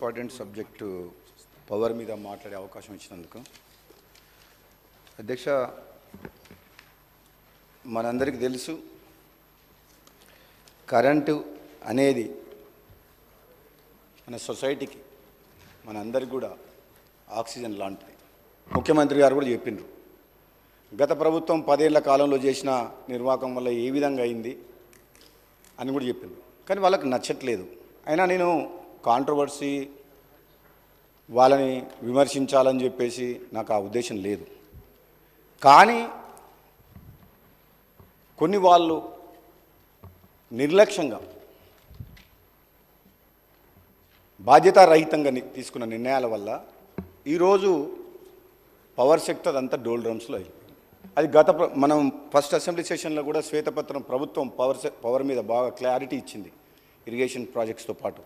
Important subject power మీద మాట్లాడే అవకాశం ఇచ్చినందుకు. అధ్యక్ష, మనందరికీ తెలుసు కరెంటు అనేది మన సొసైటీకి మనందరికీ కూడా ఆక్సిజన్ లాంటిది. ముఖ్యమంత్రి గారు కూడా చెప్పిండ్రు, గత ప్రభుత్వం 10 ఏళ్ల కాలంలో చేసిన నిర్వాహకం వల్ల ఏ విధంగా అయింది అని కూడా చెప్పిండ్రు. కానీ వాళ్ళకి నచ్చట్లేదు. అయినా నేను కాంట్రవర్సీ వాళ్ళని విమర్శించాలని చెప్పేసి నాకు ఆ ఉద్దేశం లేదు. కానీ కొన్ని వాళ్ళు నిర్లక్ష్యంగా బాధ్యతారహితంగా తీసుకున్న నిర్ణయాల వల్ల ఈరోజు పవర్ సెక్టర్ అంతా డోల్ డ్రమ్స్లో అయిపోయింది. అది మనం ఫస్ట్ అసెంబ్లీ సెషన్లో కూడా శ్వేతపత్రం ప్రభుత్వం పవర్ మీద బాగా క్లారిటీ ఇచ్చింది ఇరిగేషన్ ప్రాజెక్ట్స్తో పాటు.